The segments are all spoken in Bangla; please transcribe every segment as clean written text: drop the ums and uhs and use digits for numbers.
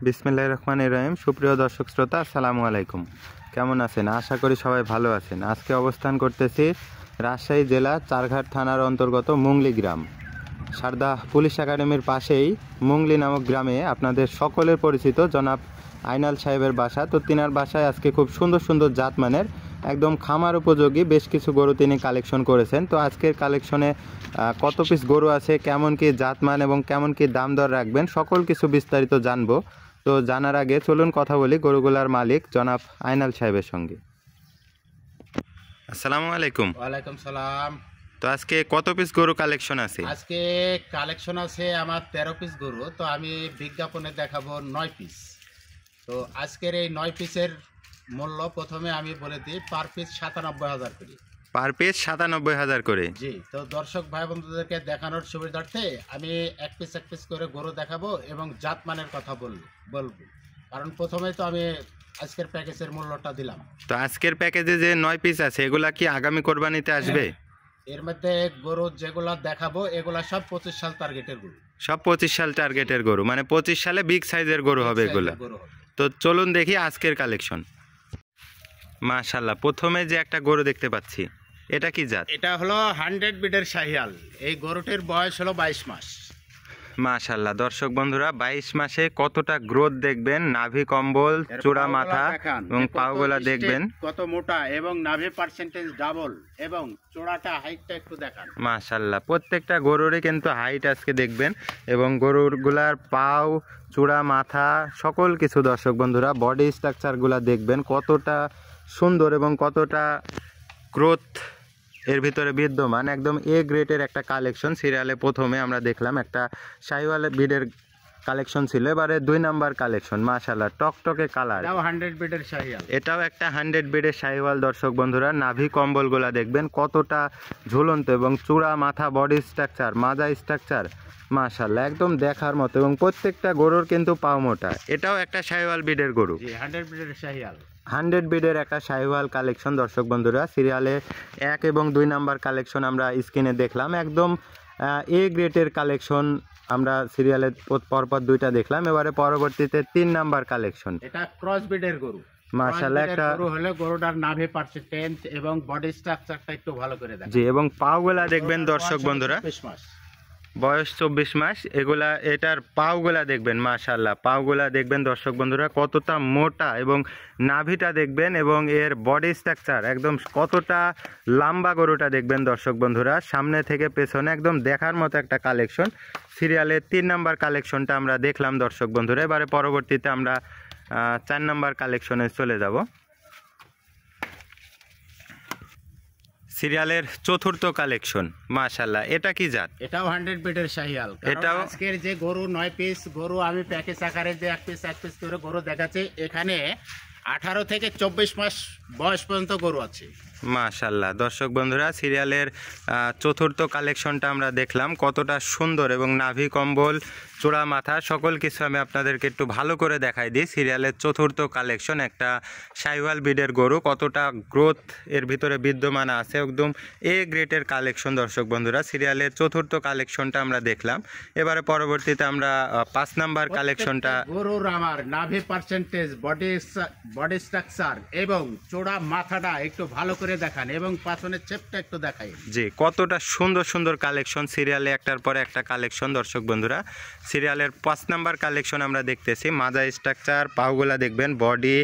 বিসমিল্লাহির রহমানির রহিম। সুপ্রিয় দর্শক শ্রোতা, আসসালামু আলাইকুম। কেমন আছেন? আশা করি সবাই ভালো আছেন। আজকে অবস্থান করতেছি রাজশাহী জেলা চারঘাট থানার অন্তর্গত মুংলি গ্রাম। সারদা পুলিশ একাডেমির পাশেই মুংলি নামক গ্রামে আপনাদের সকলের পরিচিত জনাব আইনাল সাহেবের বাসা। তো তিনার বাসায় আজকে খুব সুন্দর সুন্দর জাতমানের একদম খামার উপযোগী বেশ কিছু গরু তিনি কালেকশন করেছেন। তো আজকের কালেকশনে কত পিস গরু আছে, কেমন কি জাতমান এবং কেমন কি দাম দর রাখবেন, সকল কিছু বিস্তারিত জানবো। তো জানার আগে চলুন কথা বলি গরুগুলার মালিক জনাব আইনাল সাহেবের সঙ্গে। আসসালামু আলাইকুম। ওয়ালাইকুম সালাম। তো আজকে কত পিস গরু কালেকশন আছে? আজকে কালেকশন আছে আমার 13 পিস গরু। তো আমি বিজ্ঞাপনে দেখাবো 9 পিস। তো আজকের এই 9 পিসের মূল্য প্রথমে আমি বলে দিই, পার পিস 97,000 করে। পার পিস 97,000 করে? জি। তো দর্শক ভাই বন্ধুদেরকে দেখানোর সুবিধার্থে আমি এক পিস করে গরু দেখাবো এবং জাতমানের কথা বলবো, কারণ প্রথমে তো আমি আজকের প্যাকেজের মূল্যটা দিলাম। তো আজকের প্যাকেজে যে 9 পিস আছে এগুলা কি আগামী কোরবানিতে আসবে? এর মধ্যে গরু যেগুলা দেখাবো এগুলা সব 25 সাল টার্গেটের গরু। সব 25 সাল টার্গেটের গরু, মানে 25 সালে বিগ সাইজের গরু হবে এগুলা। তো চলুন দেখি আজকের কালেকশন। মাশাআল্লাহ, প্রথমে যে একটা গরু দেখতে পাচ্ছি, এটা কি জাত? এটা হলো 100 বিটের শাহিয়াল। এই গরুটির বয়স হলো 22 মাস। মাশাআল্লাহ, দর্শক বন্ধুরা 22 মাসে কতটা গ্রোথ দেখবেন, নাভি কম্বল, চূড়া মাথা এবং পাগুলা দেখবেন কত মোটা এবং নাভি পার্সেন্টেজ ডাবল এবং চূড়াটা হাইটটা একটু দেখান। মাশাআল্লাহ, প্রত্যেকটা গরুরই কিন্তু হাইট আজকে দেখবেন এবং গরুরগুলার পাও, চূড়া মাথা সকল কিছু দর্শক বন্ধুরা বডি স্ট্রাকচারগুলা দেখবেন কতটা সুন্দর এবং কতটা গ্রোথ এর ভিতরে বিদ্যমান। একদম এ গ্রেডের একটা কালেকশন। সিরিয়ালে প্রথমে আমরা দেখলাম একটা শাহিওয়াল ব্রিডের কালেকশন ছিল, এবারে 2 নাম্বার কালেকশন। মাশাআল্লাহ, টকটকে কালার। এটাও 100 বিটের শাহিওয়াল। এটাও একটা 100 বিটের শাহিওয়াল। দর্শক বন্ধুরা নাভি কম্বলগুলা দেখবেন কতটা ঝুলন্ত এবং চূড়া মাথা, বডি স্ট্রাকচার, মাজা স্ট্রাকচার মাশাআল্লাহ একদম দেখার মতো এবং প্রত্যেকটা গরুর কিন্তু পাও মোটা। এটাও একটা শাহিওয়াল ব্রিডের গরু। জি, 100 বিটের শাহিওয়াল। 100 বিডের একটা শাহিওয়াল কালেকশন। দর্শক বন্ধুরা সিরিয়ালে 1 এবং 2 নাম্বার কালেকশন আমরা স্ক্রিনে দেখলাম। একদম এ গ্রেডের কালেকশন আমরা সিরিয়ালে পরপর 2টা দেখলাম। এবারে পরবর্তীতে 3 নাম্বার কালেকশন। এটা ক্রস ব্রিডের গরু। মাশাআল্লাহ, একটা গরু হলে গরুটার নাভি পার্সেন্টেজ এবং বডি স্ট্রাকচারটা একটু ভালো করে দেখেন। জি, এবং পাওগুলা দেখবেন দর্শক বন্ধুরা, 24 মাস বয়স 24 মাস। এগুলা এটার পাওগুলা দেখবেন মাশাআল্লাহ, পাওগুলা দেখবেন দর্শক বন্ধুরা কতটা মোটা এবং নাভিটা দেখবেন এবং এর বডি স্ট্রাকচার একদম কতটা লম্বা গরুটা দেখবেন দর্শক বন্ধুরা, সামনে থেকে পেছনে একদম দেখার মতো একটা কালেকশন। সিরিয়ালের 3 নাম্বার কালেকশনটা আমরা দেখলাম দর্শক বন্ধুরা। এবারে পরবর্তীতে আমরা 4 নাম্বার কালেকশনে চলে যাব। সিরিয়ালের 4র্থ কালেকশন। মাশাআল্লাহ, এটা কি জাত? এটাও 100 বিটের শাহিওয়াল। এটাও আজকের যে গরু 9 পিস গরু আমি প্যাকেজ আকারে যে এক পিস করে গরু দেখাচ্ছি, এখানে 18 থেকে 24 মাস বয়স পর্যন্ত গরু আছে। মাশাআল্লাহ, দর্শক বন্ধুরা সিরিয়ালের 4র্থ কালেকশনটা আমরা দেখলাম কতটা সুন্দর এবং নাভি কম্বল, চূড়া মাথা সকল কিছু আমি আপনাদেরকে একটু ভালো করে দেখাই দিই। সিরিয়ালের 4র্থ কালেকশন একটা শাহিওয়াল ব্রিডের গরু, কতটা গ্রোথ এর ভিতরে বিদ্যমান আছে, একদম এ গ্রেডের কালেকশন। দর্শক বন্ধুরা সিরিয়ালের 4র্থ কালেকশনটা আমরা দেখলাম। এবারে পরবর্তীতে আমরা 5 নাম্বার কালেকশনটা। গরুর আমার নাভি পার্সেন্টেজ, বডি স্ট্রাকচার এবং চূড়া মাথাটা একটু ভালো করে দেখান এবং পাছনের চেপটা একটু দেখাই। জি, কতটা সুন্দর সুন্দর কালেকশন। সিরিয়ালে একটার পরে একটা কালেকশন। দর্শক বন্ধুরা সিরিয়ালের 5 নাম্বার কালেকশন আমরা দেখতেছি। মাজা স্ট্রাকচার, পাওগুলা দেখবেন, বডি,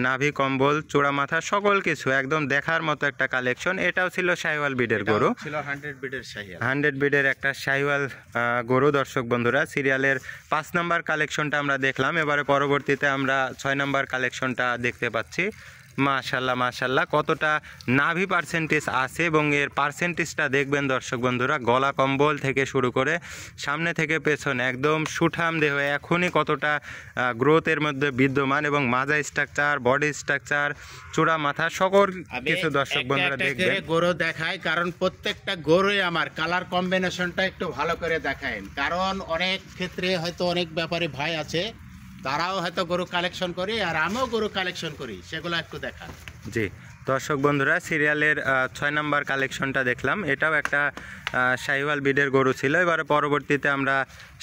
নাভি কম্বল, চূড়া মাথা সকল কিছু একদম দেখার মতো একটা কালেকশন। এটাও ছিল শাহিওয়াল ব্রিডের গরু, ছিল 100 বিটের শাহিওয়াল। 100 বিডের একটা শাহিওয়াল গরু। দর্শক বন্ধুরা সিরিয়ালের 5 নাম্বার কালেকশনটা আমরা দেখলাম। এবারে পরবর্তীতে আমরা 6 নাম্বার কালেকশনটা দেখতে পাচ্ছি। মাশাআল্লাহ মাশাআল্লাহ, কতটা নাভি পার্সেন্টেজ আছে এবং এর পার্সেন্টেজটা দেখবেন দর্শক বন্ধুরা, গলা কম্বল থেকে শুরু করে সামনে থেকে পেছনে একদম সুঠাম দেহ, এখনই কতটা গ্রোথের মধ্যে বিদ্যমান এবং মাজা স্ট্রাকচার, বডি স্ট্রাকচার, চূড়া মাথা সকল কিছু দর্শক বন্ধুরা দেখবেন। গরু দেখায় কারণ প্রত্যেকটা গরুই আমার কালার কম্বিনেশনটা একটু ভালো করে দেখায়, কারণ অনেক ক্ষেত্রে হয়তো অনেক ব্যাপারে ভাই আছে তারাও হয়তো গরু কালেকশন করি আর আমিও গরু কালেকশন করি, সেগুলো একটু দেখান। জি, দর্শক বন্ধুরা সিরিয়ালের 6 নাম্বার কালেকশনটা দেখলাম। এটাও একটা শাহিওয়াল বিডের গরু ছিল। এবারে পরবর্তীতে আমরা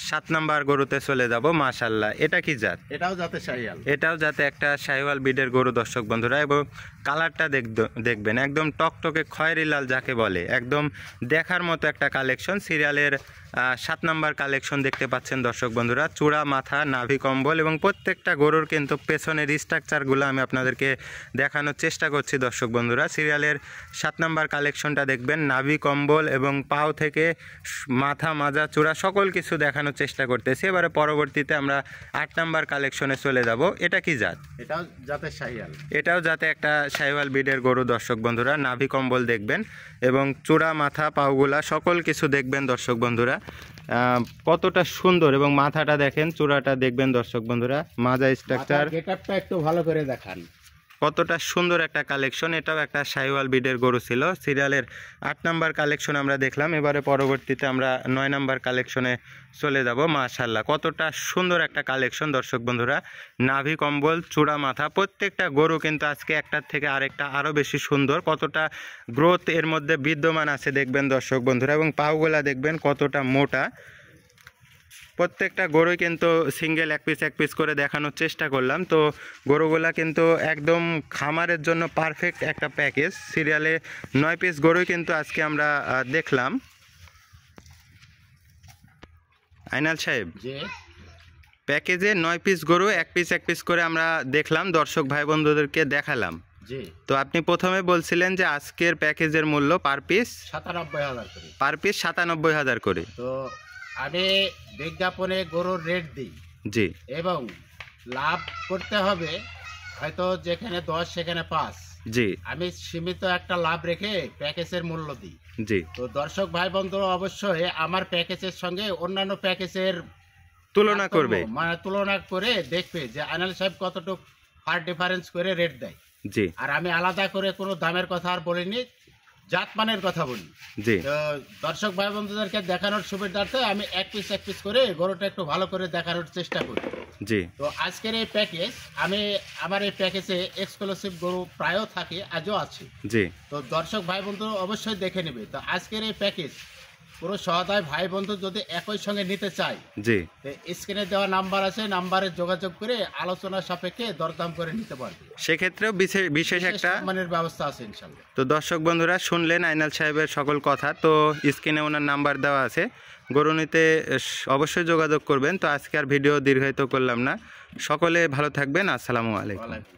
7 নাম্বার গরুতে চলে যাব। মাশাআল্লাহ, এটা কি জাত? এটাও জাতে শাহিওয়াল। এটাও যাতে একটা শাহিওয়াল বিডের গরু দর্শক বন্ধুরা, এবং কালারটা দেখবেন একদম টকটকে খয়েরি লাল যাকে বলে, একদম দেখার মতো একটা কালেকশন। সিরিয়ালের 7 নাম্বার কালেকশন দেখতে পাচ্ছেন দর্শক বন্ধুরা। চূড়া, মাথা, নাভি কম্বল এবং প্রত্যেকটা গরুর কিন্তু পেছনের স্ট্রাকচারগুলো আমি আপনাদেরকে দেখানোর চেষ্টা করছি দর্শক বন্ধুরা। সিরিয়ালের 7 নাম্বার কালেকশনটা দেখবেন, নাভি কম্বল এবং পাও থেকে মাথা, মাজা, চূড়া সকল কিছু দেখানোর চেষ্টা করতেছি। এবারে পরবর্তীতে আমরা 8 নাম্বার কালেকশনে চলে যাব। এটা কি জাত? এটাও জাতে শাহিওয়াল। এটাও যাতে একটা শাহিওয়াল বিডের গরু দর্শক বন্ধুরা। নাভি কম্বল দেখবেন এবং চূড়া, মাথা, পাওগুলা সকল কিছু দেখবেন দর্শক বন্ধুরা। কতটা সুন্দর, এবং মাথাটা দেখেন, চূড়াটা দেখবেন দর্শক বন্ধুরা, মাজা স্ট্রাকচার, গেটআপটা একটু ভালো করে দেখান। কতটা সুন্দর একটা কালেকশন। এটাও একটা শাহিওয়াল বিডের গরু ছিল। সিরিয়ালের 8 নাম্বার কালেকশন আমরা দেখলাম। এবারে পরবর্তীতে আমরা 9 নাম্বার কালেকশনে চলে যাব। মাশাআল্লাহ, কতটা সুন্দর একটা কালেকশন দর্শক বন্ধুরা। নাভি কম্বল, চূড়া, মাথা, প্রত্যেকটা গরু কিন্তু আজকে একটার থেকে আরেকটা আরও বেশি সুন্দর। কতটা গ্রোথ এর মধ্যে বিদ্যমান আছে দেখবেন দর্শক বন্ধুরা, এবং পাওগুলা দেখবেন কতটা মোটা। প্রত্যেকটা গরুই কিন্তু সিঙ্গেল এক পিস করে দেখানোর চেষ্টা করলাম। তো গরুগুলা কিন্তু একদম খামারের জন্য পারফেক্ট একটা প্যাকেজ। সিরিয়ালে 9 পিস গরুই কিন্তু আজকে আমরা দেখলাম। আইনাল সাহেব, প্যাকেজে 9 পিস গরু এক পিস করে আমরা দেখলাম, দর্শক ভাই বন্ধুদেরকে দেখালাম। তো আপনি প্রথমে বলছিলেন যে আজকের প্যাকেজের মূল্য পার পিস 97,000 করে। পার পিস 97,000 করে। তো আমি বিজ্ঞাপনে গরুর রেট দিই, জি, এবং লাভ করতে হবে, হয়তো যেখানে 10 সেখানে 5, জি, আমি সীমিত একটা লাভ রেখে প্যাকেজের মূল্য দিই। জি। তো দর্শক ভাই বন্ধুরা অবশ্যই আমার প্যাকেজের সঙ্গে অন্যান্য প্যাকেজের তুলনা করবে, মানে তুলনা করে দেখবে যে আনাল সাহেব কতটুকু পার ডিফারেন্স করে রেট দেয়। জি। আর আমি আলাদা করে কোনো দামের কথা আর বলিনি, জাতমানের কথা বলি। জি। তো দর্শক ভাই বন্ধুদেরকে দেখানোর সুবিধার্থে আমি এক পিস করে গরুটা একটু ভালো করে দেখানোর চেষ্টা করি। জি। তো আজকের এই প্যাকেজ, আমার এই প্যাকেজে এক্সক্লুসিভ গরু প্রায়ও থাকে, আজও আছে। জি। তো দর্শক ভাই বন্ধু অবশ্যই দেখে নেবে। তো আজকের এই প্যাকেজ পুরো সহায় ভাই বন্ধু যদি একই সঙ্গে নিতে চায়, জি, স্ক্রিনে দেওয়া নাম্বার আছে, নাম্বারে যোগাযোগ করে আলোচনা সাপেক্ষে দরদাম করে নিতে পারবে। সেক্ষেত্রেও বিশেষ একটা সম্মানের ব্যবস্থা আছে ইনশাল্লাহ। তো দর্শক বন্ধুরা শুনলেন আইনাল সাহেবের সকল কথা। তো স্ক্রিনে ওনার নাম্বার দেওয়া আছে, গরু নিতে অবশ্যই যোগাযোগ করবেন। তো আজকে আর ভিডিও দীর্ঘায়িত করলাম না, সকলে ভালো থাকবেন। আসসালামু আলাইকুম।